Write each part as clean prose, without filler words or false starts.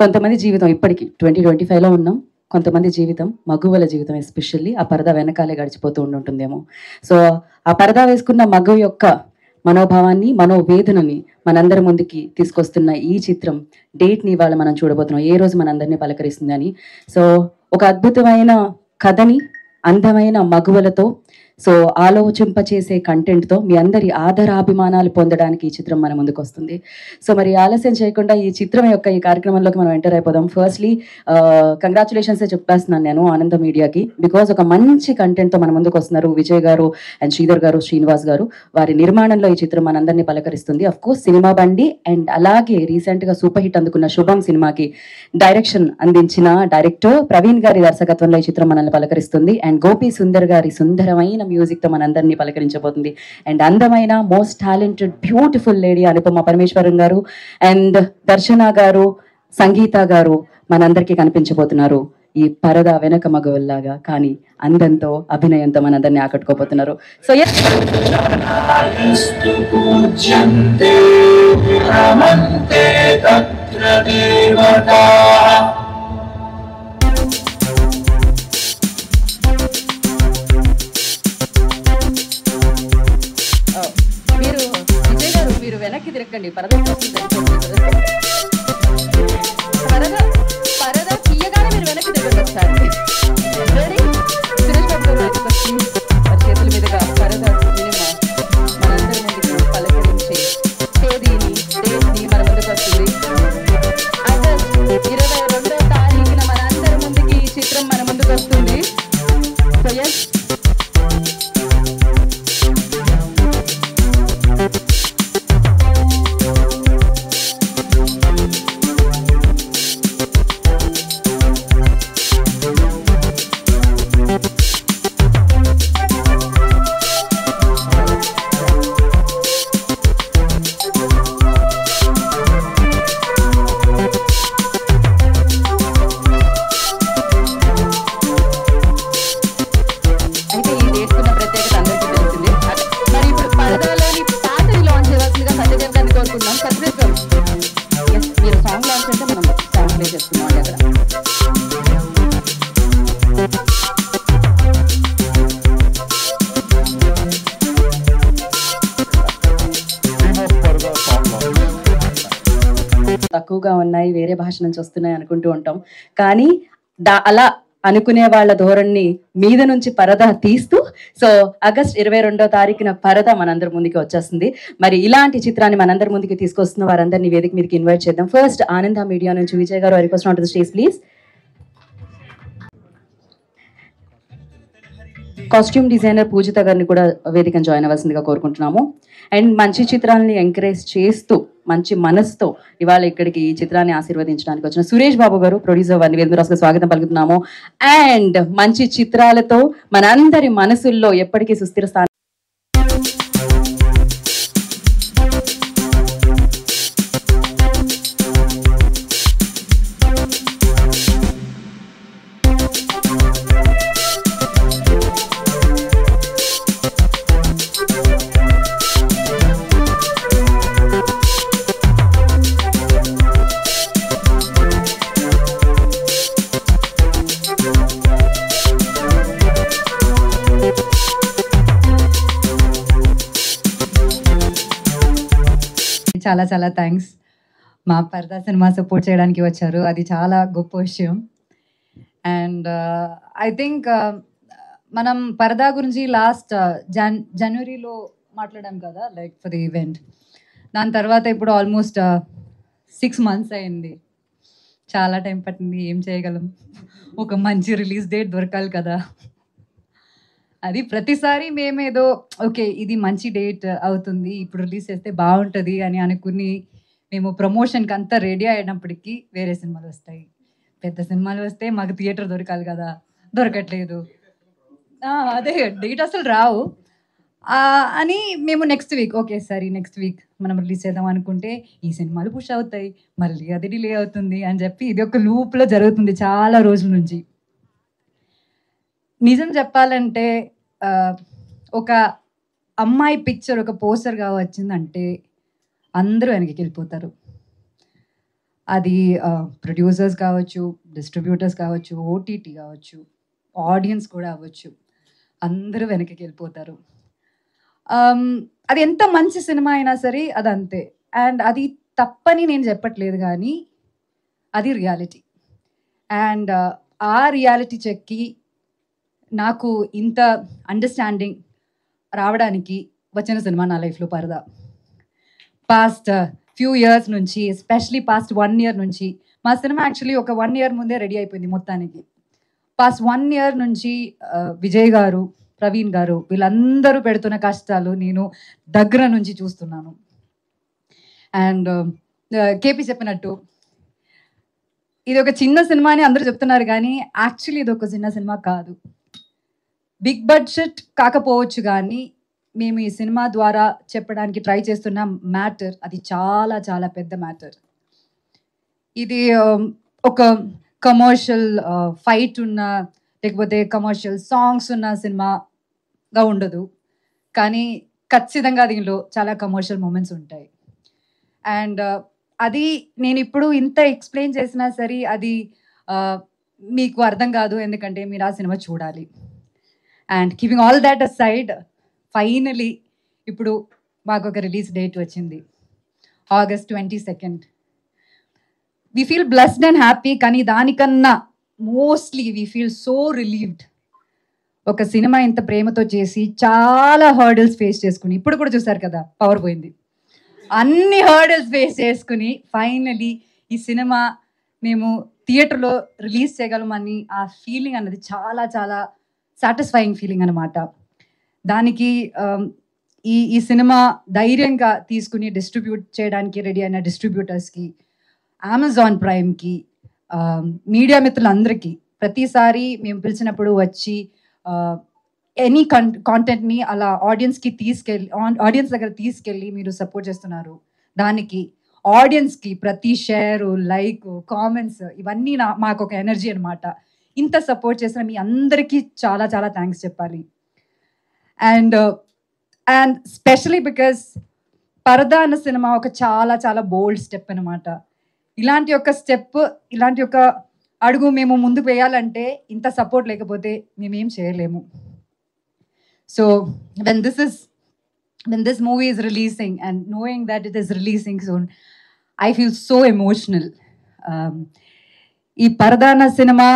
కొంతమంది జీవితం ఇప్పటికి 2025లో ఉన్నాం. కొంతమంది జీవితం మగువల జీవితం ఎస్పెషల్లీ ఆ పరదా వెనకాలే గడిచిపోతూ ఉంటుందేమో. సో ఆ పరదా వేసుకున్న మగువ యొక్క మనోభావాన్ని మనోవేదనని మనందరి ముందుకి తీసుకొస్తున్న ఈ చిత్రం డేట్ని ఇవాళ మనం చూడబోతున్నాం. ఏ రోజు మనందరినీ పలకరిస్తుందని. సో ఒక అద్భుతమైన కథని అందమైన మగువలతో సో ఆలోచింపచేసే కంటెంట్తో మీ అందరి ఆదరాభిమానాలు పొందడానికి ఈ చిత్రం మన ముందుకు వస్తుంది. సో మరి ఆలస్యం చేయకుండా ఈ చిత్రం యొక్క ఈ కార్యక్రమంలోకి మనం ఎంటర్ అయిపోదాం. ఫస్ట్లీ కంగ్రాచులేషన్స్ చెప్పేస్తున్నాను నేను ఆనంద మీడియాకి. బికాజ్ ఒక మంచి కంటెంట్తో మన ముందుకు వస్తున్నారు విజయ్ గారు అండ్ శ్రీధర్ గారు, శ్రీనివాస్ గారు. వారి నిర్మాణంలో ఈ చిత్రం మనందరినీ పలకరిస్తుంది. అఫ్ కోర్స్ సినిమా బండి అండ్ అలాగే రీసెంట్గా సూపర్ హిట్ అందుకున్న శుభం సినిమాకి డైరెక్షన్ అందించిన డైరెక్టర్ ప్రవీణ్ గారి దర్శకత్వంలో ఈ చిత్రం మనల్ని పలకరిస్తుంది. అండ్ గోపి సుందర్ గారి సుందరమైన మ్యూజిక్ తో మనందరినీ పలకరించబోతుంది. అండ్ అందమైన most talented beautiful lady Anupama Parameswaran గారు అండ్ దర్శన గారు, సంగీత గారు మనందరికీ కనిపించబోతున్నారు. ఈ పరదా వెనక మగవల్లాగా కానీ అందంతో అభినయంతో మనందరినీ ఆకట్టుకోబోతున్నారు. సో మీరు వెనక్కి తిరగండి. పరదా తీయగానే మీరు వెనక్కి తిరగండి ఒకసారి. రెడీ? సురేష్ బాబు గారు చేతుల మీదుగా పరదా సినిమా మనందరి ముందుకు పలకరించి తేదీని డేట్ని మన ముందుకు వస్తుంది. ఆగస్ట్ 22వ తారీఖున మనందరి ముందుకి ఈ చిత్రం మన ముందుకు వస్తుంది. సో ఎస్ తక్కువగా ఉన్నాయి, వేరే భాష నుంచి వస్తున్నాయి అనుకుంటూ ఉంటాం. కానీ అలా అనుకునే వాళ్ళ ధోరణి మీద నుంచి పరదా తీస్తూ సో ఆగస్ట్ 22వ తారీఖున పరదా మనందరి ముందుకి వచ్చేస్తుంది. మరి ఇలాంటి చిత్రాన్ని మనందరి ముందుకి తీసుకొస్తున్న వారందరినీ వేదిక మీదకి ఇన్వైట్ చేద్దాం. ఫస్ట్ ఆనంద మీడియా నుంచి విజయ్ గారు, request on to the stage please. Costume designer Pujitha గారిని కూడా వేదికను జాయిన్ అవ్వాల్సిందిగా కోరుకుంటున్నాము. అండ్ మంచి చిత్రాలని ఎంకరేజ్ చేస్తూ మంచి మనసుతో ఇవాళ ఇక్కడికి ఈ చిత్రాన్ని ఆశీర్వదించడానికి వచ్చిన సురేష్ బాబు గారు, ప్రొడ్యూసర్ వారిని వేదికగా స్వాగతం పలుకుతున్నాము. అండ్ మంచి చిత్రాలతో మనందరి మనసుల్లో ఎప్పటికీ సుస్థిర స్థానం చాలా చాలా థ్యాంక్స్. మా పరదా సినిమా సపోర్ట్ చేయడానికి వచ్చారు, అది చాలా గొప్ప విషయం. అండ్ ఐ థింక్ మనం పరదా గురించి లాస్ట్ జనవరిలో మాట్లాడాం కదా, లైక్ ఫర్ ది ఈవెంట్. దాని తర్వాత ఇప్పుడు ఆల్మోస్ట్ 6 months అయింది. చాలా టైం పట్టింది. ఏం చేయగలం, ఒక మంచి రిలీజ్ డేట్ దొరకాలి కదా. అది ప్రతిసారి మేమేదో ఓకే ఇది మంచి డేట్ అవుతుంది, ఇప్పుడు రిలీజ్ చేస్తే బాగుంటుంది అని అనుకుని మేము ప్రమోషన్కి అంతా రెడీ అయినప్పటికీ వేరే సినిమాలు వస్తాయి. పెద్ద సినిమాలు వస్తే మాకు థియేటర్ దొరకాలి కదా, దొరకట్లేదు. అదే డేట్ అసలు రావు అని మేము నెక్స్ట్ వీక్ ఓకే సరే నెక్స్ట్ వీక్ మనం రిలీజ్ చేద్దాం అనుకుంటే ఈ సినిమాలు పుష్ అవుతాయి, మళ్ళీ అది డిలే అవుతుంది అని చెప్పి ఇది ఒక లూప్లో జరుగుతుంది చాలా రోజుల నుంచి. నిజం చెప్పాలంటే ఒక అమ్మాయి పిక్చర్ ఒక పోస్టర్గా వచ్చిందంటే అందరూ వెనక్కి వెళ్ళిపోతారు. అది ప్రొడ్యూసర్స్ కావచ్చు, డిస్ట్రిబ్యూటర్స్ కావచ్చు, ఓటీటీ కావచ్చు, ఆడియన్స్ కూడా అవ్వచ్చు, అందరూ వెనక్కి వెళ్ళిపోతారు. అది ఎంత మంచి సినిమా అయినా సరే అది అంతే. అండ్ అది తప్పని నేను చెప్పట్లేదు, కానీ అది రియాలిటీ. అండ్ ఆ రియాలిటీ చెక్కి నాకు ఇంత అండర్స్టాండింగ్ రావడానికి వచ్చిన సినిమా నా లైఫ్లో పరదా. పాస్ట్ ఫ్యూ ఇయర్స్ నుంచి, ఎస్పెషలీ పాస్ట్ 1 ఇయర్ నుంచి, మా సినిమా యాక్చువల్లీ ఒక 1 ఇయర్ ముందే రెడీ అయిపోయింది మొత్తానికి. పాస్ట్ 1 ఇయర్ నుంచి విజయ్ గారు, ప్రవీణ్ గారు వీళ్ళందరూ పెడుతున్న కష్టాలు నేను దగ్గర నుంచి చూస్తున్నాను. అండ్ కేపీ చెప్పినట్టు ఇది ఒక చిన్న సినిమా అని అందరూ చెప్తున్నారు, కానీ యాక్చువల్లీ ఇది ఒక చిన్న సినిమా కాదు. బిగ్ బడ్జెట్ కాకపోవచ్చు, కానీ మేము ఈ సినిమా ద్వారా చెప్పడానికి ట్రై చేస్తున్న మ్యాటర్ అది చాలా చాలా పెద్ద మ్యాటర్. ఇది ఒక కమర్షియల్ ఫైట్ ఉన్న, లేకపోతే కమర్షియల్ సాంగ్స్ ఉన్న సినిమాగా ఉండదు, కానీ ఖచ్చితంగా దీనిలో చాలా కమర్షియల్ మూమెంట్స్ ఉంటాయి. అండ్ అది నేను ఇప్పుడు ఇంత ఎక్స్ప్లెయిన్ చేసినా సరే అది మీకు అర్థం కాదు, ఎందుకంటే మీరు ఆ సినిమా చూడాలి. And keeping all that aside, finally ఇప్పుడు మాకు ఒక రిలీజ్ డేట్ వచ్చింది, August 22nd. We feel blessed and happy, కానీ దానికన్నా mostly we feel so relieved. ఒక సినిమా ఇంత ప్రేమతో చేసి చాలా హర్డల్స్ ఫేస్ చేసుకుని, ఇప్పుడు కూడా చూసారు కదా పవర్ పోయింది, అన్ని హర్డల్స్ ఫేస్ చేసుకుని ఫైనలీ ఈ సినిమా మేము థియేటర్లో రిలీజ్ చేయగలమని ఆ ఫీలింగ్ అన్నది చాలా చాలా సాటిస్ఫైయింగ్ ఫీలింగ్ అనమాట. దానికి ఈ సినిమా ధైర్యంగా తీసుకుని డిస్ట్రిబ్యూట్ చేయడానికి రెడీ అయిన డిస్ట్రిబ్యూటర్స్కి, అమెజాన్ ప్రైమ్కి, మీడియా మిత్రులందరికీ, ప్రతిసారి మేము పిలిచినప్పుడు వచ్చి ఎనీ కాంటెంట్ని అలా ఆడియన్స్ దగ్గర తీసుకెళ్ళి మీరు సపోర్ట్ చేస్తున్నారు. దానికి ఆడియన్స్కి ప్రతి షేరు, లైక్, కామెంట్స్ ఇవన్నీ మాకు ఒక ఎనర్జీ అనమాట. ఇంత సపోర్ట్ చేసిన మీ అందరికీ చాలా చాలా థ్యాంక్స్ చెప్పాలి. అండ్ స్పెషలీ బికాస్ పరదా అన్న సినిమా ఒక చాలా చాలా బోల్డ్ స్టెప్ అనమాట. ఇలాంటి ఒక స్టెప్, ఇలాంటి ఒక అడుగు మేము ముందుకు వేయాలంటే ఇంత సపోర్ట్ లేకపోతే మేమేం చేయలేము. So when this movie is releasing and knowing that it is releasing soon, I feel so emotional. ఈ పరదా అన్న సినిమా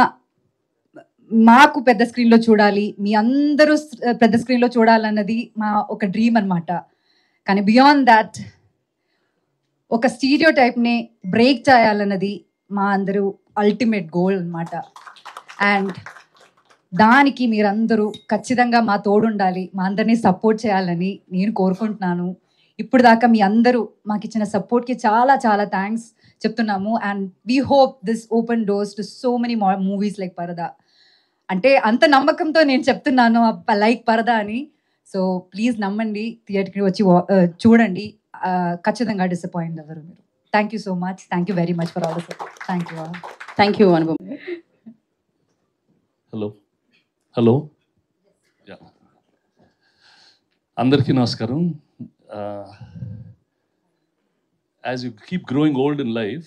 మాకు పెద్ద స్క్రీన్లో చూడాలి, మీ అందరూ పెద్ద స్క్రీన్లో చూడాలన్నది మా ఒక డ్రీమ్ అనమాట. కానీ బియాండ్ దాట్ ఒక స్టీరియో టైప్ని బ్రేక్ చేయాలన్నది మా అందరూ అల్టిమేట్ గోల్ అనమాట. అండ్ దానికి మీరందరూ ఖచ్చితంగా మా తోడుండాలి, మా అందరినీ సపోర్ట్ చేయాలని నేను కోరుకుంటున్నాను. ఇప్పుడు దాకా మీ అందరూ మాకు ఇచ్చిన సపోర్ట్కి చాలా చాలా థ్యాంక్స్ చెప్తున్నాము. And we hope this open doors to so many movies like పరదా. అంటే అంత నమ్మకంతో నేను చెప్తున్నాను లైక్ పరదా అని. సో ప్లీజ్ నమ్మండి, థియేటర్కి వచ్చి చూడండి, ఖచ్చితంగా డిసప్పాయింట్ అవ్వరు మీరు. Thank you so much, thank you very much for all the support. Thank you Anupam. Hello అందరికీ నమస్కారం. As you keep growing old in life,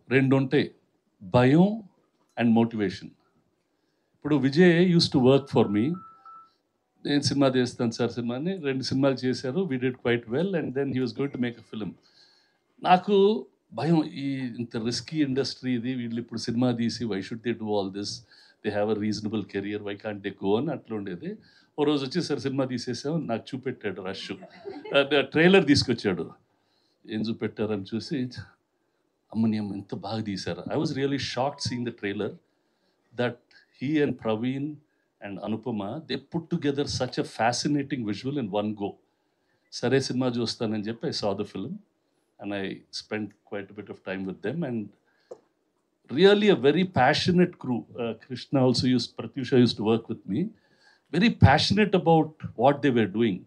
రెండు ఉంటాయి, భయం అండ్ మోటివేషన్. ఇప్పుడు Vijay used to work for me. నేను సినిమా చేస్తాను సార్ సినిమాని, 2 సినిమాలు చేశారు, we did quite well, and then he was going to make a film. నాకు భయం, ఈ ఇంత రిస్కీ ఇండస్ట్రీ ఇది, వీళ్ళు ఇప్పుడు సినిమా తీసి why should they do all this, they have a reasonable career, why can't they go అని అట్లా ఉండేది. ఓ రోజు వచ్చి సార్ సినిమా తీసేసాం, నాకు చూపెట్టాడు రష్, ట్రైలర్ తీసుకొచ్చాడు, ఏం చూపెట్టారని చూసి అమ్మని అమ్మ ఎంత బాగా తీశారు. I was really shocked seeing the trailer that he and Praveen and Anupama, they put together such a fascinating visual in one go. Sare cinema chustanani cheppi I saw the film and I spent quite a bit of time with them, and really a very passionate crew. Krishna also Pratyusha used to work with me. Very passionate about what they were doing.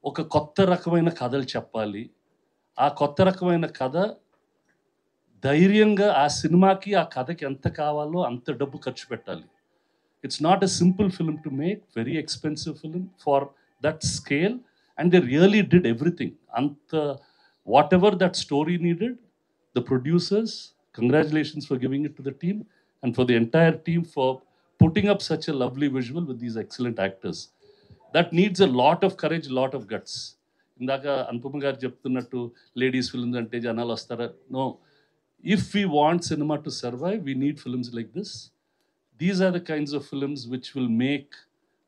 Oka kotta rakamaina kadhalu cheppali, aa kotta rakamaina kada ధైర్యంగా ఆ సినిమాకి ఆ కథకి ఎంత కావాలో అంత డబ్బు ఖర్చు పెట్టాలి. It's not a simple film to make, very expensive film for that scale, and they really did everything. అంత whatever that story needed the producers, congratulations for giving it to the team, and for the entire team for putting up such a lovely visual with these excellent actors. That needs a lot of courage, a lot of guts. ఇందాక అనుపమ గారు చెప్తున్నట్టు ladies films అంటే జనాలు వస్తారా? No. If we want cinema to survive, we need films like this. These are the kinds of films which will make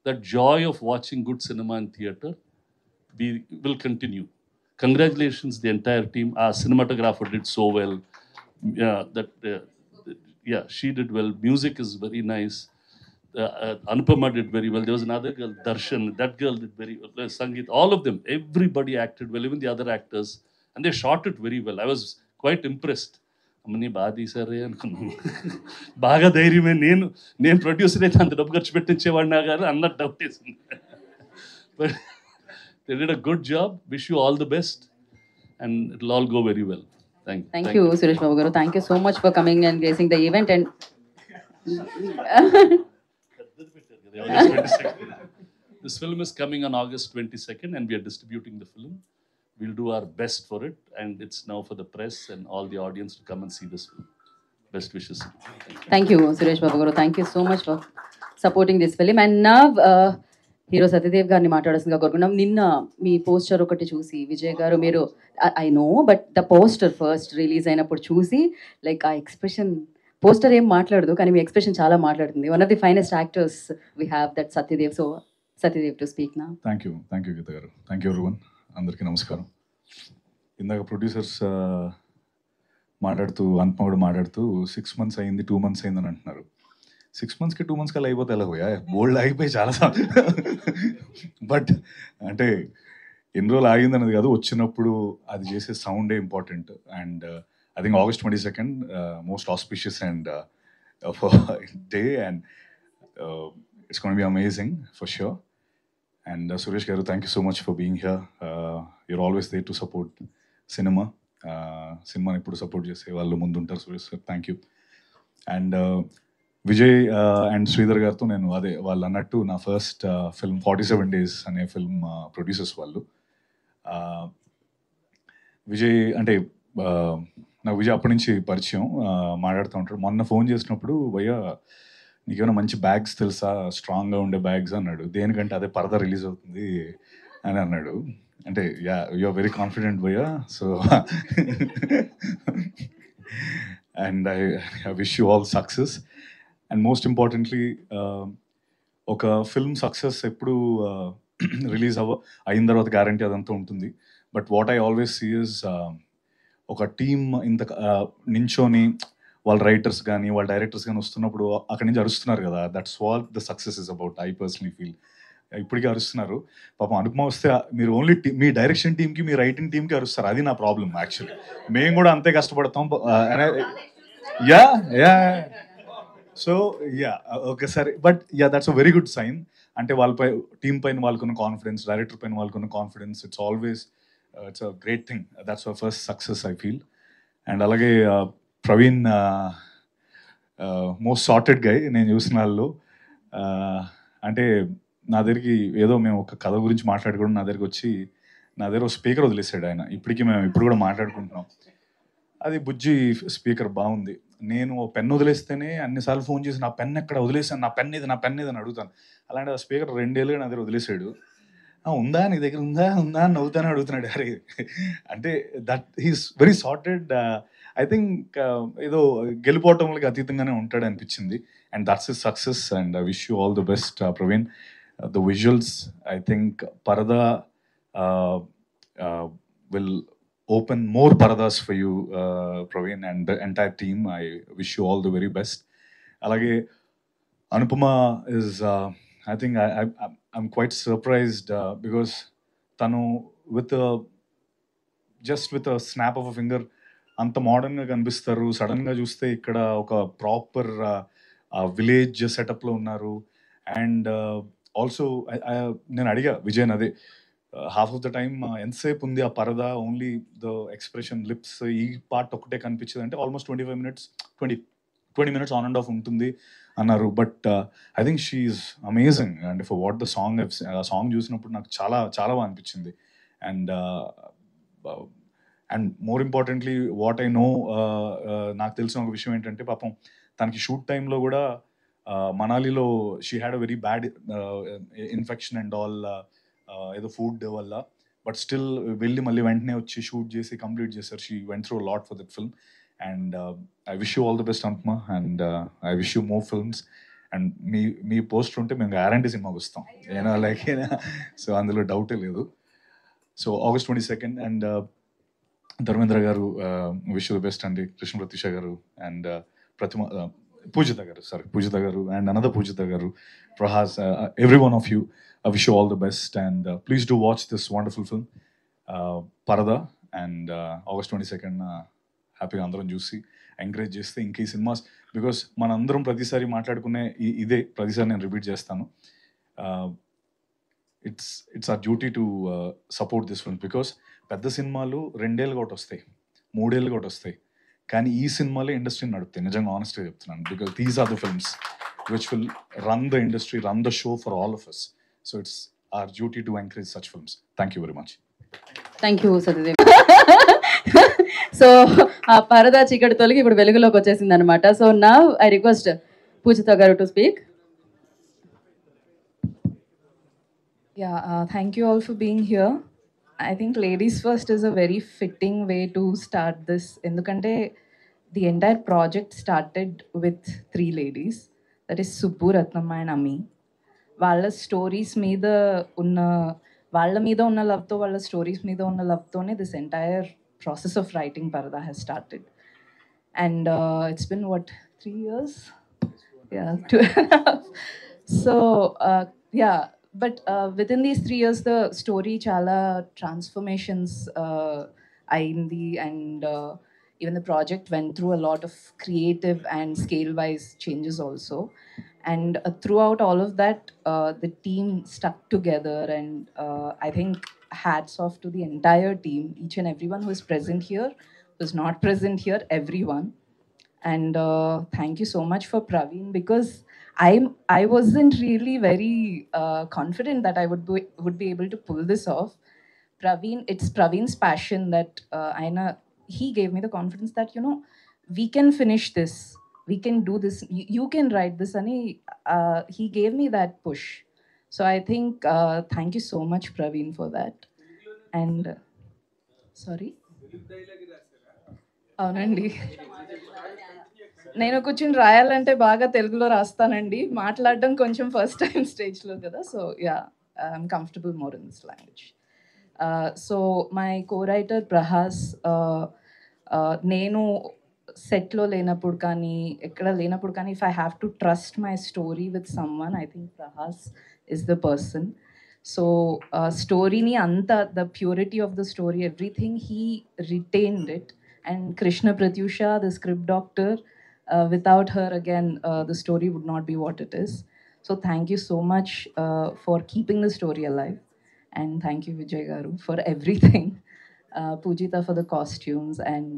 that joy of watching good cinema in theater will continue. Congratulations, the entire team. Our cinematographer did so well. Yeah, she did well. Music is very nice. Anupama did very well. There was another girl, Darshan. That girl did very well. Sangeet, all of them, everybody acted well, even the other actors. And they shot it very well. I was quite impressed. అమ్మని బాగా తీసారే అనుకున్నాను. బాగా ధైర్యమే. నేను producer అయితే అంత డబ్బు ఖర్చు పెట్టించేవాడినా కానీ అన్నట్టు డౌట్ వేసింది. But they did a good job. Wish you all the best, and it'll all go very well. Thank you, Suresh Babu garu. Thank you so much for coming and gracing the event. And this film is coming on August 22nd, and we are distributing the film. We'll do our best for it, and it's now for the press and all the audience to come and see this film. Best wishes. Thank you, Suresh Babu garu. Thank you so much for supporting this film. And now, hero Satyadev గారిని మాట్లాడాల్సిందిగా కోరుకున్నాం. నిన్న మీ poster ఒకటి చూసి విజయ్ గారు, మీరు I know, but the poster first release అయినప్పుడు చూసి లైక్ ఆ ఎక్స్ప్రెషన్, పోస్టర్ ఏం మాట్లాడదు కానీ మీ ఎక్స్ప్రెషన్ చాలా మాట్లాడుతుంది. One of the finest actors we have that Satyadev. So Satyadev to speak నా. థ్యాంక్ యూ గీత గారు. Thank you everyone. అందరికీ నమస్కారం. ఇందాక ప్రొడ్యూసర్స్ మాట్లాడుతూ, అనుపమ కూడా మాట్లాడుతూ 6 months అయింది, 2 months అయిందని అంటున్నారు. 6 monthsకి 2 months కల్లా అయిపోతే ఎలా పోయా? బోల్డ్ ఆగిపోయి చాలా. బట్ అంటే ఎన్ని రోజులు ఆగిందన్నది కాదు, వచ్చినప్పుడు అది చేసే సౌండే important. And I think August 22nd most auspicious and day, and it's gonna be amazing for sure. And Suresh garu, thank you so much for being here. Your always there to support cinema. సినిమాని ఎప్పుడు support చేసే వాళ్ళు ముందుంటారు Suresh sir. Thank you. And Vijay and Sridhar గారితో నేను అదే వాళ్ళు అన్నట్టు నా ఫస్ట్ ఫిల్మ్ 47 Days అనే ఫిల్మ్ ప్రొడ్యూసర్స్ వాళ్ళు. విజయ్ అంటే నాకు విజయ్ అప్పటి నుంచి పరిచయం, మాట్లాడుతూ ఉంటాడు. మొన్న ఫోన్ చేసినప్పుడు, భయ్యా నీకేమైనా మంచి బ్యాగ్స్ తెలుసా, స్ట్రాంగ్గా ఉండే బ్యాగ్స్ అన్నాడు. దేనికంటే అదే పరదా రిలీజ్ అవుతుంది అని అన్నాడు. అంటే yeah, you are very confident భయ్యా. So and I wish you all success. And most importantly, ఒక ఫిల్మ్ సక్సెస్ ఎప్పుడు రిలీజ్ అయిన తర్వాత గ్యారంటీ అదంతా ఉంటుంది. But what I always see is, ఒక టీమ్ ఇంత నించోని వాళ్ళ రైటర్స్ కానీ వాళ్ళ డైరెక్టర్స్ కానీ వస్తున్నప్పుడు అక్కడి నుంచి అరుస్తున్నారు కదా, that's what the success is about. I personally feel ఇప్పటికీ అరుస్తున్నారు. పాపం అనుపమ వస్తే మీరు ఓన్లీ మీ డైరెక్షన్ టీమ్కి, మీ రైటింగ్ టీమ్కి అరుస్తారు. అది నా ప్రాబ్లం యాక్చువల్లీ. మేము కూడా అంతే కష్టపడతాం. యా యా సో యా ఒకసారి, but yeah that's a very good sign. అంటే వాళ్ళపై టీం పైన వాళ్ళకున్న కాన్ఫిడెన్స్, డైరెక్టర్ పైన వాళ్ళకున్న confidence, it's always it's a great thing. That's our first success I feel. And అలాగే ప్రవీణ్, మోస్ట్ సార్టెడ్ గై నేను చూసిన వాళ్ళు. అంటే నా దగ్గరికి ఏదో మేము ఒక కథ గురించి మాట్లాడుకోవడం, నా దగ్గరికి వచ్చి నా దగ్గర ఒక స్పీకర్ వదిలేసాడు ఆయన. ఇప్పటికీ మేము ఇప్పుడు కూడా మాట్లాడుకుంటున్నాం. అది బుజ్జి స్పీకర్ బాగుంది. నేను పెన్ వదిలేస్తేనే అన్నిసార్లు ఫోన్ చేసి నా పెన్ ఎక్కడ వదిలేసాను, నా పెన్ ఇది అని అడుగుతాను. అలాంటి ఆ స్పీకర్ 2 ఏళ్ళుగా నా దగ్గర వదిలేసాడు. ఉందా నీ దగ్గర, ఉందా అని నవ్వుతానే అడుగుతున్నాడు. అరే అంటే that he's very sorted. I think ఏదో గెలిపోవటంకి అతీతంగానే ఉంటాడు అనిపించింది. And that's his success. And I wish you all the best Praveen. The visuals, I think పరదా will open more paradas for you, Praveen, and the entire team. I wish you all the very best. Alage Anupama is, I think I'm quite surprised because tanu with a snap of a finger anta modern ga kanipistaru. Sudden ga chuste ikkada oka proper village setup lo unnaru. And also nenu adiga Vijay nade half of the time ఎంతసేపు ఉంది ఆ పరదా, only the expression, lips, ఈ part ఒకటే కనిపించింది. అంటే almost 25 minutes 20 minutes on and of ఉంటుంది అన్నారు. But I think she is amazing. And for what the song చూసినప్పుడు నాకు చాలా చాలా బాగా అనిపించింది. And and more importantly what I know, నాకు తెలిసిన ఒక విషయం ఏంటంటే పాపం తనకి షూట్ టైంలో కూడా మనాలిలో she had a very bad infection and all, ఏదో ఫుడ్ వల్ల. బట్ స్టిల్ వెళ్ళి మళ్ళీ వెంటనే వచ్చి షూట్ చేసి కంప్లీట్ చేశారు. She went through lot for that film. And I wish you all the best Anupama, and I wish you more films. And మీ poster ఉంటే మేము గ్యారంటీ సినిమాకి వస్తాం, ఏనా లైక్ సో అందులో డౌటే లేదు. So August 22nd, and Dharmendra గారు విష్ యూ ద బెస్ట్ అండి, కృష్ణ ప్రతీష గారు, అండ్ పూజిత గారు, అండ్ అనదర్ పూజిత గారు, Prahas, every one of you, I wish you all the best, and please do watch this wonderful film, Parada, and August 22nd, హ్యాపీగా అందరం చూసి encourage చేస్తే ఇంక ఈ సినిమాస్, బికాస్ మనందరం ప్రతిసారి మాట్లాడుకునే ఇదే ప్రతిసారి నేను రిపీట్ చేస్తాను, it's our duty to support this film. Because పెద్ద సినిమాలు 2 ఏళ్ళకి ఒకటి వస్తాయి, 3 ఏళ్ళకి ఒకటి వస్తాయి, కానీ ఈ సినిమాలే ఇండస్ట్రీని నడుపుతాయి, నిజంగా ఆనెస్ట్గా చెప్తున్నాను. Because these are the films which will run the industry, run the show for all of us. So it's our duty to encourage such films. Thank you very much. Thank you Satyadev. So ఆ పరదా చీకటి తొలగి ఇప్పుడు వెలుగులోకి వచ్చేసింది అనమాట. So now I request పూజిత గారు to speak. Yeah, thank you all for being here. I think ladies first is a very fitting way to start this. Endukante the entire project started with 3 ladies. That is Subbu, Ratnamma and Ami. వాళ్ళ stories మీద ఉన్న లవ్తో, వాళ్ళ stories మీద ఉన్న లవ్తోనే this entire process of writing Paradha has started. And it's been 3 years? Yeah, 2.5. So yeah, but within these 3 years the story చాలా transformations అయింది, and even the project went through a lot of creative and scale wise changes also. And throughout all of that, the team stuck together, and I think hats off to the entire team, each and everyone who is present here, who is not present here, everyone. And thank you so much for Praveen, because I wasn't really very confident that I would be able to pull this off. It's Praveen's passion that he gave me the confidence that, you know, we can finish this. We can do this. You can write this, and he gave me that push. So I think thank you so much, Praveen, for that. And sorry. అవునండి, నేను కూర్చొని రాయాలంటే బాగా తెలుగులో రాస్తానండి, మాట్లాడడం కొంచెం first time స్టేజ్లో కదా. So yeah, I'm comfortable more in this language. So my co-writer Prahas, నేను సెట్లో లేనప్పుడు కానీ ఎక్కడ లేనప్పుడు కానీ, if I have to trust my story with someone, I think Prahas is the person. So స్టోరీని అంతా, the purity of the story, everything he retained it. And Krishna Pratyusha, the script doctor, without her again the story would not be what it is. So thank you so much for keeping the story alive, and thank you Vijay garu for everything. Pujita for the costumes, and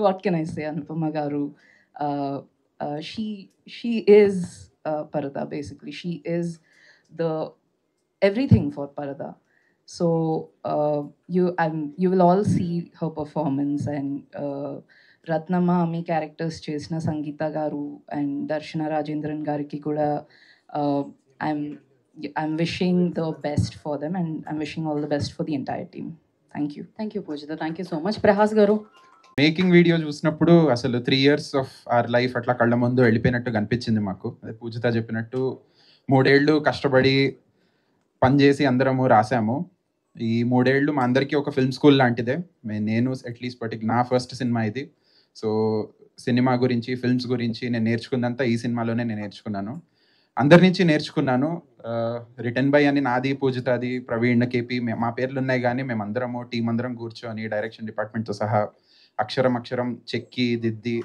what can I say, Anupama garu, she is Parada, basically. She is the everything for Parada. So you will all see her performance, and Ratnamma, Ami characters chesina Sangeeta garu and Darshana Rajendran gariki kuda I'm wishing the best for them, and I'm wishing all the best for the entire team. Thank you. Thank you Poojitha, thank you so much. Prahas garu, making video చూసినప్పుడు అసలు 3 years of our life అట్లా కళ్ళ ముందు వెళ్ళిపోయినట్టు కనిపించింది మాకు. అదే పూజిత చెప్పినట్టు 3 ఏళ్ళు కష్టపడి పనిచేసి అందరము రాసాము. ఈ 3 ఏళ్ళు మా అందరికీ ఒక ఫిల్మ్ స్కూల్ లాంటిదే. నేను అట్లీస్ట్ నా ఫస్ట్ సినిమా ఇది. సో సినిమా గురించి, ఫిల్మ్స్ గురించి నేను నేర్చుకున్నంత ఈ సినిమాలోనే నేను నేర్చుకున్నాను. అందరి నుంచి నేర్చుకున్నాను. రిటర్న్ బై అని నాది, పూజితది, ప్రవీణ్, కేపీ, మా పేర్లు ఉన్నాయి, కానీ మేమందరము టీం అందరం కూర్చొని డైరెక్షన్ డిపార్ట్మెంట్తో సహా అక్షరం అక్షరం చెక్కి దిద్ది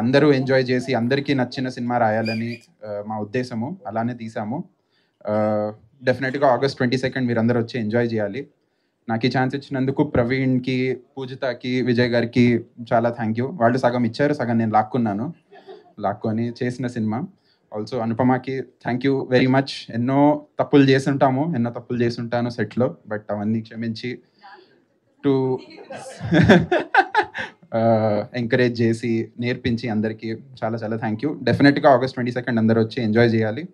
అందరూ ఎంజాయ్ చేసి అందరికీ నచ్చిన సినిమా రాయాలని మా ఉద్దేశము. అలానే తీసాము. డెఫినెట్గా August 22nd మీరు అందరూ వచ్చి ఎంజాయ్ చేయాలి. నాకు ఈ ఛాన్స్ ఇచ్చినందుకు ప్రవీణ్కి, పూజితకి, విజయ్ గారికి చాలా థ్యాంక్ యూ. వాళ్ళు సగం ఇచ్చారు, సగం నేను లాక్కొని చేసిన సినిమా. ఆల్సో అనుపమకి థ్యాంక్ యూ వెరీ మచ్. ఎన్నో తప్పులు చేస్తుంటాను సెట్లో, బట్ అవన్నీ క్షమించి టు ఎంకరేజ్ చేసి నేర్పించి అందరికీ చాలా చాలా థ్యాంక్ యూ. డెఫినెట్గా August 22 అందరూ వచ్చి ఎంజాయ్ చేయాలి.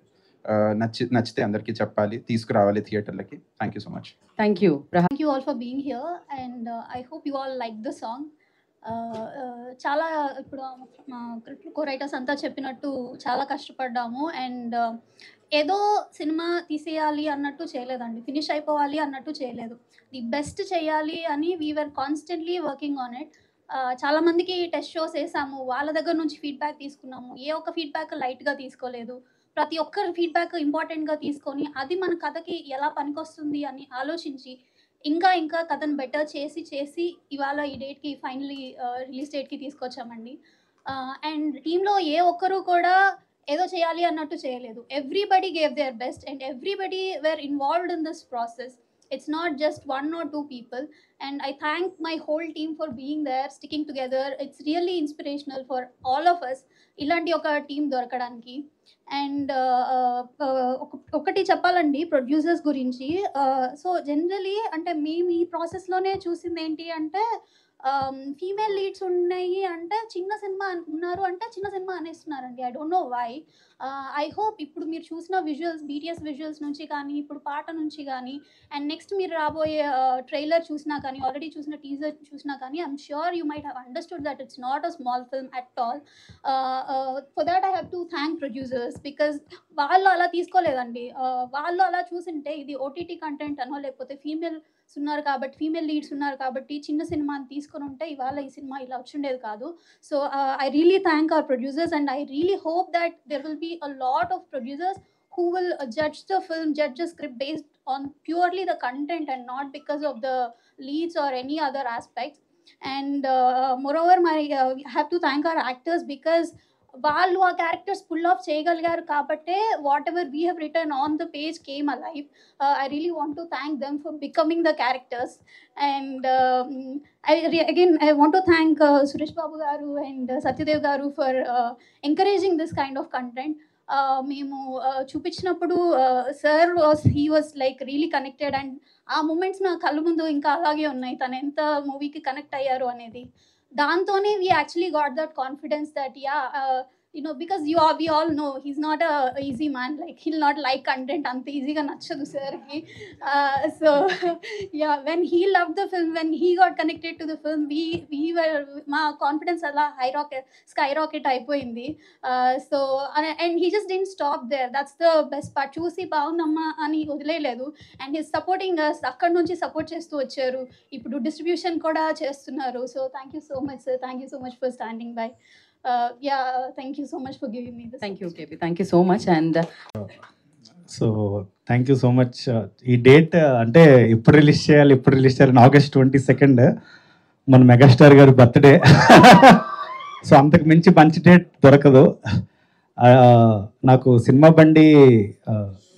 నచ్చితే అందరికీ చెప్పాలి, తీసుకురావాలి థియేటర్లకి. Thank you so much. Thank you. Thank you all for being here, and I hope you all like the song. చాలా ఇప్పుడు మా కో రైటర్స్ అంతా చెప్పినట్టు చాలా కష్టపడ్డాము, అండ్ ఏదో సినిమా తీసేయాలి అన్నట్టు చేయలేదండి, ఫినిష్ అయిపోవాలి అన్నట్టు చేయలేదు. ది బెస్ట్ చేయాలి అని we are constantly working on it. చాలామందికి టెస్ట్ షోస్ వేసాము, వాళ్ళ దగ్గర నుంచి ఫీడ్బ్యాక్ తీసుకున్నాము. ఏ ఒక్క ఫీడ్బ్యాక్ లైట్గా తీసుకోలేదు, ప్రతి ఒక్కరి ఫీడ్బ్యాక్ ఇంపార్టెంట్గా తీసుకొని అది మన కథకి ఎలా పనికొస్తుంది అని ఆలోచించి ఇంకా ఇంకా కథను బెటర్ చేసి ఇవాళ ఈ డేట్కి ఫైనలీ రిలీజ్ డేట్కి తీసుకొచ్చామండి. అండ్ టీంలో ఏ ఒక్కరు కూడా ఏదో చేయాలి అన్నట్టు చేయలేదు. Everybody gave their best and everybody were involved in this process. It's not just 1 or 2 people, and I thank my whole team for being there, sticking together. It's really inspirational for all of us ఇలాంటి ఒక team దొరకడానికి. And ఒకటి చెప్పాలండి producers గురించి. So generally అంటే మేము ఈ ప్రాసెస్లోనే చూసింది ఏంటి అంటే, ఫీమేల్ లీడ్స్ ఉన్నాయి అంటే చిన్న సినిమా ఉన్నారు అంటే చిన్న సినిమా అనేస్తున్నారండి. I don't know why. I hope ఇప్పుడు మీరు చూసిన విజువల్స్, BTS విజువల్స్ నుంచి కానీ, ఇప్పుడు పాట నుంచి కానీ, అండ్ నెక్స్ట్ మీరు రాబోయే ట్రైలర్ చూసినా కానీ, ఆల్రెడీ చూసిన టీజర్ చూసినా కానీ, I'm sure you might have understood that it's not a small film at all. For that I have to thank producers, because వాళ్ళు అలా తీసుకోలేదండి. వాళ్ళు అలా చూసింటే ఇది OTT కంటెంట్ అనో, లేకపోతే ఫీమేల్ లీడ్స్ ఉన్నారు కాబట్టి చిన్న సినిమాని తీసుకొని ఉంటే ఇవాళ ఈ సినిమా ఇలా వచ్చిండేది కాదు. So I really thank our producers, and I really hope that there will be a lot of producers who will judge the film, judge the script based on purely the content and not because of the leads or any other aspects. And moreover, I have to thank our actors, because వాళ్ళు ఆ characters pull off చేయగలిగారు కాబట్టే what ever we have return on the page came alive. I really want to thank them for becoming the characters. And I want to thank Suresh Babu garu and Satyadev garu for encouraging this kind of content. మేము చూపించినప్పుడు sir he was like really connected, and ఆ moments నా కళ్ళ ముందు ఇంకా అలాగే ఉన్నాయి, తను ఎంత మూవీకి కనెక్ట్ అయ్యారు అనేది. దాంతోనే we actually got that confidence that because we all know he's not a easy man, like he'll not like content anta easy ga nachadu sir ki. So yeah, when he loved the film, when he got connected to the film, we were ma confidence ala skyrocket అయిపోయింది. So and he just didn't stop there. That's the best part. చూసి బాగుందమ్మా అని వదిలేయలేదు, and he's supporting us. అక్కడ నుంచి support చేస్తూ వచ్చారు, ఇప్పుడు distribution కూడా చేస్తున్నారు. So thank you so much sir, thank you so much for standing by. Thank you so much for giving me this. Thank you KP, thank you so much. And so thank you so much. ఈ date అంటే ఎప్పుడు release చేయాలి August 22 మన megastar గారి birthday. So అంతకు మించి మంచి date దొరకదు. నాకు సినిమా బండి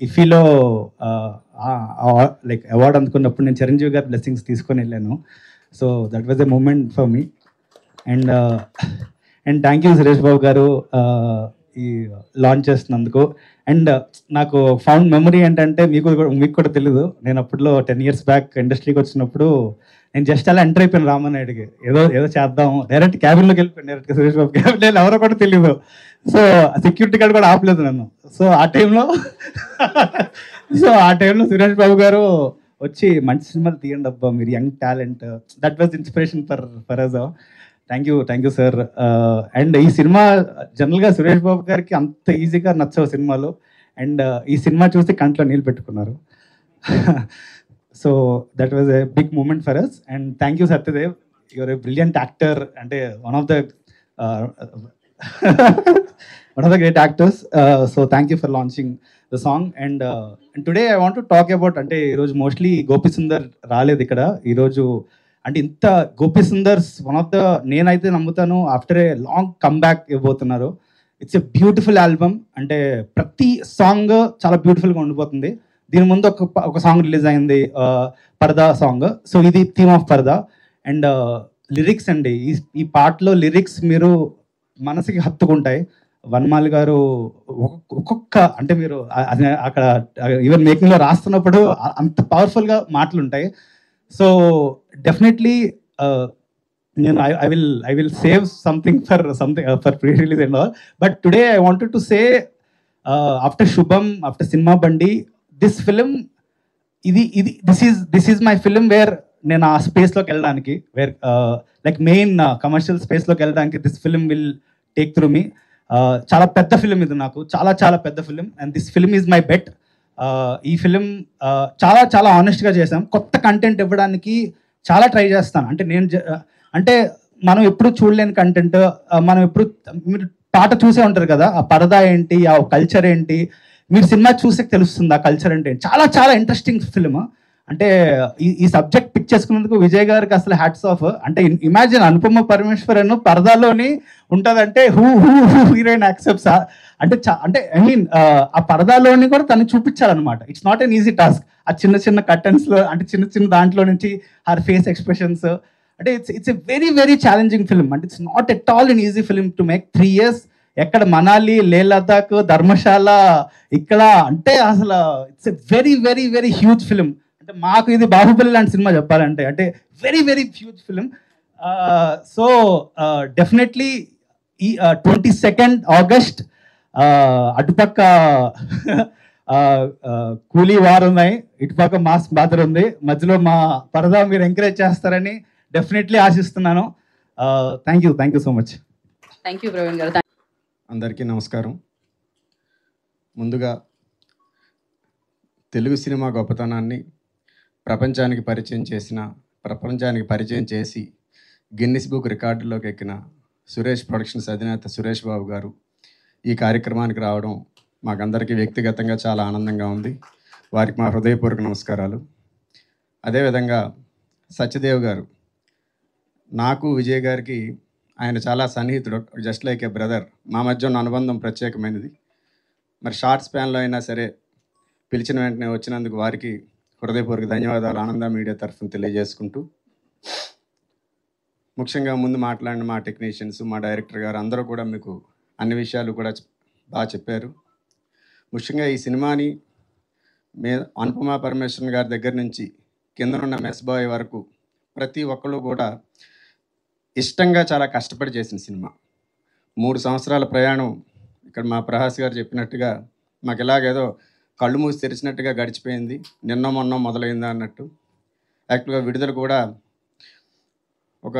ఇఫీలో లైక్ అవార్డు అందుకున్నప్పుడు నేను చిరంజీవి గారి బ్లెస్సింగ్స్ తీసుకొని వెళ్ళాను. So that was a moment for me. And thank you Suresh Babu garu ఈ లాంచ్ చేస్తున్నందుకు. అండ్ నాకు ఫౌండ్ మెమరీ ఏంటంటే, మీకు కూడా తెలీదు, నేను అప్పట్లో 10 years బ్యాక్ ఇండస్ట్రీకి వచ్చినప్పుడు నేను జస్ట్ అలా ఎంటర్ అయిపోయాను రామానాయుడికి, ఏదో చేద్దాం, డైరెక్ట్ క్యాబిన్లోకి వెళ్ళిపోయాను, డైరెక్ట్గా సురేష్ బాబు క్యాబిన్ ఎవరో కూడా తెలియదు. సో సెక్యూరిటీ గార్డ్ కూడా ఆపలేదు నన్ను. సో ఆ టైంలో సురేష్ బాబు గారు వచ్చి మంచి సినిమాలు తీయండి అబ్బా, మీరు young talent, that was inspiration for us. Thank you sir. And ఈ సినిమా జనరల్గా సురేష్ బాబు గారికి అంత ఈజీగా నచ్చవు సినిమాలు, అండ్ ఈ సినిమా చూసి కంట్లో నీళ్ళు పెట్టుకున్నారు. So that was a big moment for us. And thank you Satyadev, your a brilliant actor, అంటే one of the great actors. So thank you for launching the song. And today I want to talk about, అంటే ఈరోజు mostly Gopi Sundar రాలేదు ఇక్కడ ఈరోజు. అంటే ఇంత Gopi Sundar's one of the, నేనైతే నమ్ముతాను, ఆఫ్టర్ ఏ లాంగ్ కమ్బ్యాక్ ఇవ్వబోతున్నారు. It's a beautiful album. అంటే ప్రతి సాంగ్ చాలా బ్యూటిఫుల్గా ఉండిపోతుంది. దీని ముందు ఒక సాంగ్ రిలీజ్ అయింది, పరదా సాంగ్. సో ఇది థీమ్ ఆఫ్ పరదా. అండ్ లిరిక్స్ అండి, ఈ పాటలో లిరిక్స్ మీరు మనసుకి హత్తుకుంటాయి. వన్మాల్ గారు ఒక్కొక్క, అంటే మీరు అక్కడ ఈవెన్ మేకింగ్లో రాస్తున్నప్పుడు అంత పవర్ఫుల్గా మాటలు ఉంటాయి. సో డెఫినెట్లీ నేను I will save something for pre-release and all. But today I wanted to say, after Shubham, after Cinema Bandi, this film, this is my film where నేను ఆ స్పేస్లోకి వెళ్ళడానికి, వేర్ లైక్ మెయిన్ కమర్షియల్ స్పేస్లోకి వెళ్ళడానికి this film will take through me. చాలా పెద్ద film ఇది, నాకు చాలా చాలా పెద్ద film, and this film is my bet. ఈ ఫిలిం చాలా చాలా ఆనెస్ట్గా చేసాం. కొత్త కంటెంట్ ఇవ్వడానికి చాలా ట్రై చేస్తాను. అంటే అంటే మనం ఎప్పుడు చూడలేని కంటెంట్, మనం ఎప్పుడు, మీరు పాట చూసే ఉంటారు కదా, ఆ పరదా ఏంటి, ఆ కల్చర్ ఏంటి, మీరు సినిమా చూసే తెలుస్తుంది ఆ కల్చర్ అంటే. చాలా చాలా ఇంట్రెస్టింగ్ ఫిలిం. అంటే ఈ సబ్జెక్ట్ పిక్ చేసుకున్నందుకు విజయ్ గారికి అసలు హ్యాట్స్ ఆఫ్. అంటే ఇమాజిన్ అనుపమ పరమేశ్వరన్ పరదాలోని ఉంటుందంటే హూ హీరోయిన్ యాక్సెప్ట్స్ అంటే అంటే ఐ మీన్ ఆ పరదాలోని కూడా తను చూపించాలన్నమాట. It's not an easy task. ఆ చిన్న చిన్న కర్టన్స్లో, అంటే చిన్న చిన్న దాంట్లో నుంచి హర్ ఫేస్ ఎక్స్ప్రెషన్స్, అంటే it's a very very challenging film. అంటే it's not at all an easy film to make. 3 years ఎక్కడ మనాలి, లే లదాఖ్, ధర్మశాల, ఇక్కడ అంటే అసలు it's a very very very huge film. అంటే మాకు ఇది బాహుబలి లాంటి సినిమా చెప్పాలంటే, అంటే very very huge film. So definitely ఈ 22nd August అటుపక్క కూలీ వార్ ఉన్నాయి, ఇటుపక్క మాస్ బాదర్ ఉంది, మధ్యలో మా పరదా మీరు ఎంకరేజ్ చేస్తారని డెఫినెట్లీ ఆశిస్తున్నాను. Thank you so much. Thank you Praveen గారు. అందరికీ నమస్కారం. ముందుగా తెలుగు సినిమా గొప్పతనాన్ని ప్రపంచానికి పరిచయం చేసి గిన్నిస్ బుక్ రికార్డులోకి ఎక్కిన సురేష్ ప్రొడక్షన్స్ అధినేత సురేష్ బాబు గారు ఈ కార్యక్రమానికి రావడం మాకందరికీ వ్యక్తిగతంగా చాలా ఆనందంగా ఉంది. వారికి మా హృదయపూర్వక నమస్కారాలు. అదేవిధంగా సత్యదేవ్ గారు, నాకు విజయ్ గారికి ఆయన చాలా సన్నిహితుడు, జస్ట్ లైక్ ఏ బ్రదర్. మా మధ్య ఉన్న అనుబంధం ప్రత్యేకమైనది. మరి షార్ట్ స్పాన్లో అయినా సరే పిలిచిన వెంటనే వచ్చినందుకు వారికి హృదయపూర్వక ధన్యవాదాలు ఆనంద మీడియా తరఫున తెలియజేసుకుంటూ, ముఖ్యంగా ముందు మాట్లాడిన మా టెక్నీషియన్స్, మా డైరెక్టర్ గారు అందరూ కూడా మీకు అన్ని విషయాలు కూడా బాగా చెప్పారు. ముఖ్యంగా ఈ సినిమాని అనుపమ పరమేశ్వరన్ గారి దగ్గర నుంచి కిందనున్న మెస్ బాయ్ వరకు ప్రతి ఒక్కళ్ళు కూడా ఇష్టంగా చాలా కష్టపడి చేసిన సినిమా. 3 సంవత్సరాల ప్రయాణం ఇక్కడ మా ప్రహాస్ గారు చెప్పినట్టుగా మాకు ఇలాగేదో కళ్ళు మూసి తెరిచినట్టుగా గడిచిపోయింది, నిన్న మొన్న మొదలైందా అన్నట్టు. యాక్చువల్గా విడుదల కూడా ఒక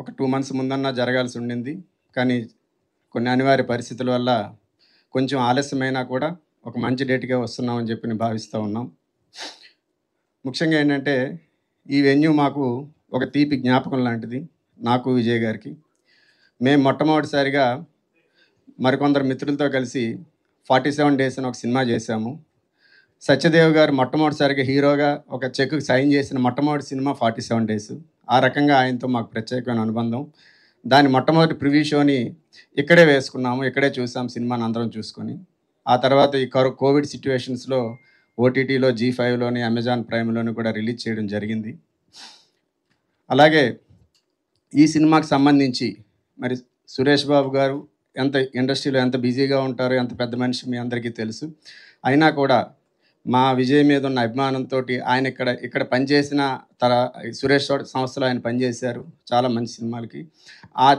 2 months ముందన్నా జరగాల్సి ఉండింది, కానీ కొన్ని అనివార్య పరిస్థితుల వల్ల కొంచెం ఆలస్యమైనా కూడా ఒక మంచి డేట్గా వస్తున్నామని చెప్పి భావిస్తూ ఉన్నాం. ముఖ్యంగా ఏంటంటే ఈ వెన్యూ మాకు ఒక తీపి జ్ఞాపకం లాంటిది, నాకు విజయ్ గారికి. మేము మొట్టమొదటిసారిగా మరికొందరు మిత్రులతో కలిసి 47 Days అని ఒక సినిమా చేశాము. సత్యదేవ్ గారు మొట్టమొదటిసారిగా హీరోగా ఒక చెక్కు సైన్ చేసిన మొట్టమొదటి సినిమా 47 Days. ఆ రకంగా ఆయనతో మాకు ప్రత్యేకమైన అనుబంధం. దాని మొట్టమొదటి ప్రివ్యూ షోని ఇక్కడే వేసుకున్నాము, ఇక్కడే చూసాం సినిమాని అందరం చూసుకొని. ఆ తర్వాత ఈ కోవిడ్ సిచ్యువేషన్స్లో ఓటీటీలో, G5లోని, అమెజాన్ ప్రైమ్లోని కూడా రిలీజ్ చేయడం జరిగింది. అలాగే ఈ సినిమాకి సంబంధించి మరి సురేష్ బాబు గారు ఇండస్ట్రీలో ఎంత బిజీగా ఉంటారో, ఎంత పెద్ద మనిషి మీ అందరికీ తెలుసు. అయినా కూడా మా విజయ్ మీద ఉన్న అభిమానంతో ఆయన ఇక్కడ పనిచేసిన సురేష్ సంస్థలో ఆయన పనిచేశారు చాలా మంచి సినిమాలకి.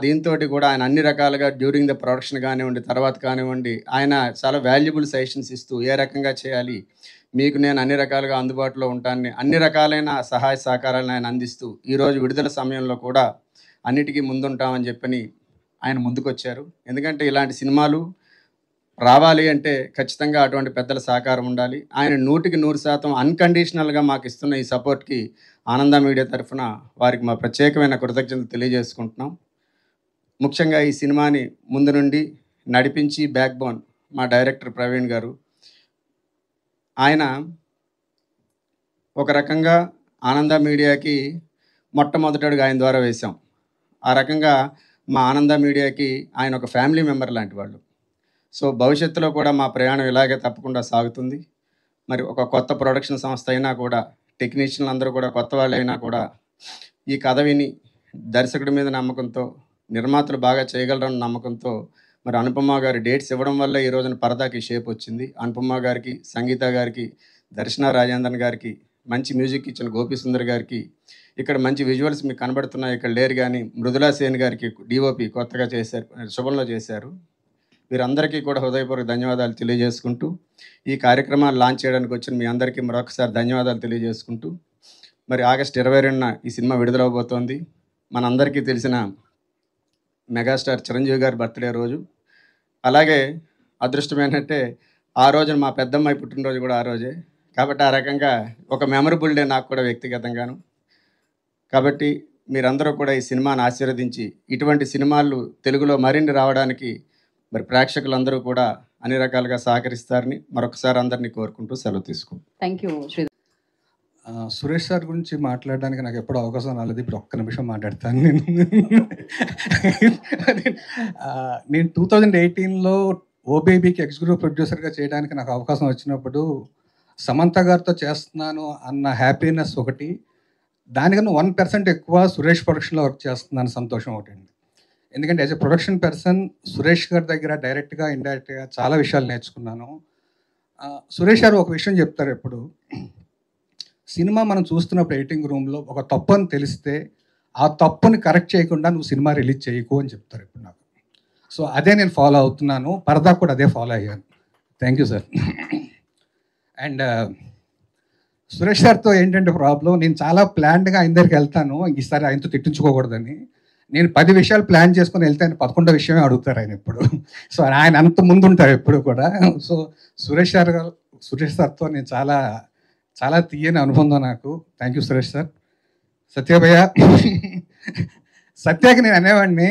దీంతో కూడా ఆయన అన్ని రకాలుగా డ్యూరింగ్ ద ప్రొడక్షన్ కానివ్వండి, తర్వాత కానివ్వండి, ఆయన చాలా వాల్యుబుల్ సజెషన్స్ ఇస్తూ ఏ రకంగా చేయాలి, మీకు నేను అన్ని రకాలుగా అందుబాటులో ఉంటానని అన్ని రకాలైన సహాయ సహకారాలను ఆయన అందిస్తూ ఈరోజు విడుదల సమయంలో కూడా అన్నిటికీ ముందుంటామని చెప్పని ఆయన ముందుకొచ్చారు. ఎందుకంటే ఇలాంటి సినిమాలు రావాలి అంటే ఖచ్చితంగా అటువంటి పెద్దల సహకారం ఉండాలి. ఆయన 100% అన్కండిషనల్గా మాకు ఇస్తున్న ఈ సపోర్ట్కి ఆనంద మీడియా తరఫున వారికి మా ప్రత్యేకమైన కృతజ్ఞతలు తెలియజేసుకుంటున్నాం. ముఖ్యంగా ఈ సినిమాని ముందు నుండి నడిపించి బ్యాక్ బోన్ మా డైరెక్టర్ ప్రవీణ్ గారు. ఆయన ఒక రకంగా ఆనంద మీడియాకి మొట్టమొదటిగా ఆయన ద్వారా వేశాం. ఆ రకంగా మా ఆనంద మీడియాకి ఆయన ఒక ఫ్యామిలీ మెంబర్ లాంటి వాళ్ళు. సో భవిష్యత్తులో కూడా మా ప్రయాణం ఇలాగే తప్పకుండా సాగుతుంది. మరి ఒక కొత్త ప్రొడక్షన్ సంస్థ అయినా కూడా, టెక్నీషియన్లు అందరూ కూడా కొత్త వాళ్ళు అయినా కూడా ఈ కథ విని దర్శకుడి మీద నమ్మకంతో, నిర్మాతలు బాగా చేయగలరన్న నమ్మకంతో మరి అనుపమ గారి డేట్స్ ఇవ్వడం వల్ల ఈ రోజున పరదాకి షేప్ వచ్చింది. అనుపమ గారికి, సంగీత గారికి, దర్శన రాజేంద్రన్ గారికి మంచి మ్యూజిక్ ఇచ్చిన గోపి సుందర్ గారికి, ఇక్కడ మంచి విజువల్స్ మీకు కనబడుతున్నాయి, ఇక్కడ లేరు కానీ మృదులా సేన్ గారికి డిఓపి కొత్తగా చేశారు, శుభంలో చేశారు. వీరందరికీ కూడా హృదయపూర్వక ధన్యవాదాలు తెలియజేసుకుంటూ, ఈ కార్యక్రమాలు లాంచ్ చేయడానికి వచ్చిన మీ అందరికీ మరొకసారి ధన్యవాదాలు తెలియజేసుకుంటూ, మరి ఆగస్టు 22న ఈ సినిమా విడుదలవబోతోంది. మనందరికీ తెలిసిన మెగాస్టార్ చిరంజీవి గారి బర్త్డే రోజు. అలాగే అదృష్టం ఏంటంటే ఆ రోజున మా పెద్దమ్మాయి పుట్టినరోజు కూడా ఆ రోజే. కాబట్టి ఆ రకంగా ఒక మెమరబుల్ డే నాకు కూడా వ్యక్తిగతంగాను. కాబట్టి మీరందరూ కూడా ఈ సినిమాను ఆశీర్వదించి ఇటువంటి సినిమాలు తెలుగులో మరిన్ని రావడానికి మరి ప్రేక్షకులందరూ కూడా అన్ని రకాలుగా సహకరిస్తారని మరొకసారి అందరినీ కోరుకుంటూ సెలవు తీసుకుంటాం. Thank you Sri. Suresh sir గురించి మాట్లాడడానికి నాకు ఎప్పుడూ అవకాశం రాలేదు. ఇప్పుడు ఒక్క నిమిషం మాట్లాడతాను నేను. నేను 2018లో ఓబేబీకి ఎగ్జిక్యూటివ్ ప్రొడ్యూసర్గా చేయడానికి నాకు అవకాశం వచ్చినప్పుడు సమంత గారితో చేస్తున్నాను అన్న హ్యాపీనెస్ ఒకటి, దానికన్నా 1% ఎక్కువ సురేష్ ప్రొడక్షన్లో వర్క్ చేస్తున్నాను సంతోషం ఒకటి అండి. ఎందుకంటే as a production person Suresh గారి దగ్గర డైరెక్ట్గా ఇండైరెక్ట్గా చాలా విషయాలు నేర్చుకున్నాను. సురేష్ గారు ఒక విషయం చెప్తారు ఎప్పుడు, సినిమా మనం చూస్తున్నప్పుడు ఎడిటింగ్ రూమ్లో ఒక తప్పు అని తెలిస్తే ఆ తప్పుని కరెక్ట్ చేయకుండా నువ్వు సినిమా రిలీజ్ చేయకు అని చెప్తారు ఇప్పుడు నాకు. సో అదే నేను ఫాలో అవుతున్నాను, పరదా కూడా అదే ఫాలో అయ్యాను. Thank you sir. And Suresh గారితో ఏంటంటే ప్రాబ్లం, నేను చాలా ప్లాన్డ్గా ఆయన దగ్గరికి వెళ్తాను, ఈసారి ఆయనతో తిట్టించుకోకూడదని. నేను 10 విషయాలు ప్లాన్ చేసుకొని వెళ్తే ఆయన 11వ విషయమే అడుగుతారు ఆయన ఎప్పుడు. సో ఆయన అంత ముందు ఉంటారు ఎప్పుడు కూడా. సో సురేష్ సార్తో నేను చాలా తీయని అనుబంధం నాకు. Thank you Suresh sir. Satya భయ్య, సత్యకి నేను అనేవాడిని,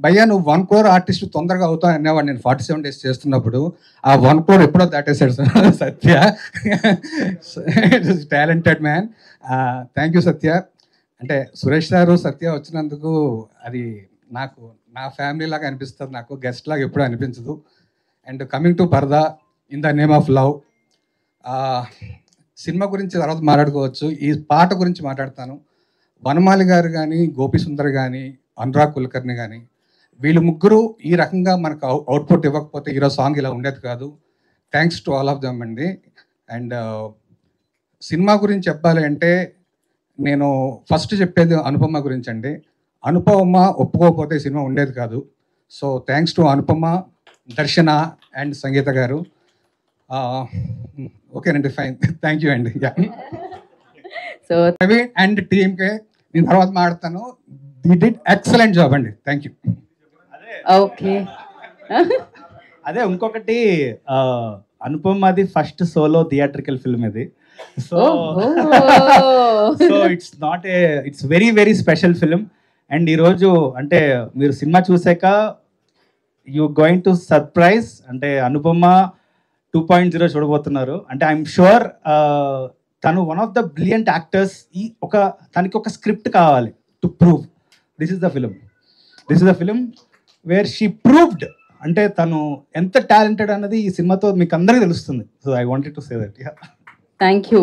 భయ్యా నువ్వు 1 crore ఆర్టిస్ట్ తొందరగా అవుతావు అనేవాడిని నేను 47 days చేస్తున్నప్పుడు. ఆ 1 crore ఎప్పుడో దాటేశాడు sir Satya. Talented man. Thank you Satya. అంటే సురేష్ గారు సత్య వచ్చినందుకు అది నాకు నా ఫ్యామిలీ లాగా అనిపిస్తుంది, నాకు గెస్ట్ లాగా ఎప్పుడూ అనిపించదు. అండ్ కమింగ్ టు పరదా in the name of love, cinema గురించి తర్వాత మాట్లాడుకోవచ్చు, ఈ పాట గురించి మాట్లాడతాను. వనమాలి గారు కానీ, గోపి సుందర్ కానీ, అనురాగ్ కుల్కర్ని కానీ, వీళ్ళు ముగ్గురు ఈ రకంగా మనకు అవుట్పుట్ ఇవ్వకపోతే ఈరోజు సాంగ్ ఇలా ఉండేది కాదు. Thanks to all of them అండి. అండ్ సినిమా గురించి చెప్పాలి అంటే నేను ఫస్ట్ చెప్పేది అనుపమ గురించి అండి. అనుపమ ఒప్పుకోకపోతే సినిమా ఉండేది కాదు. సో థ్యాంక్స్ టు అనుపమ, దర్శన అండ్ సంగీత గారు. ఓకేనండి, ఫైన్, థ్యాంక్ యూ అండి. సో రవి అండ్ టీమ్కే నేను తర్వాత మాట్లాడతాను. ది డిడ్ ఎక్సలెంట్ జాబ్ అండి. Thank you. ఓకే. అదే ఇంకొకటి, అనుపమది ఫస్ట్ సోలో థియేట్రికల్ ఫిల్మ్ ఇది. So it's very very special film. And ఈరోజు అంటే మీరు సినిమా చూసాక యూ గోయింగ్ టు సర్ప్రైజ్, అంటే అనుపమ 2.0 చూడబోతున్నారు. అంటే ఐఎమ్ షూర్ తను one of the brilliant actors. తనకి ఒక స్క్రిప్ట్ కావాలి to prove this is the film where she proved. అంటే తను ఎంత టాలెంటెడ్ అన్నది ఈ సినిమాతో మీకు అందరికీ తెలుస్తుంది. So I wanted to say that. Thank you.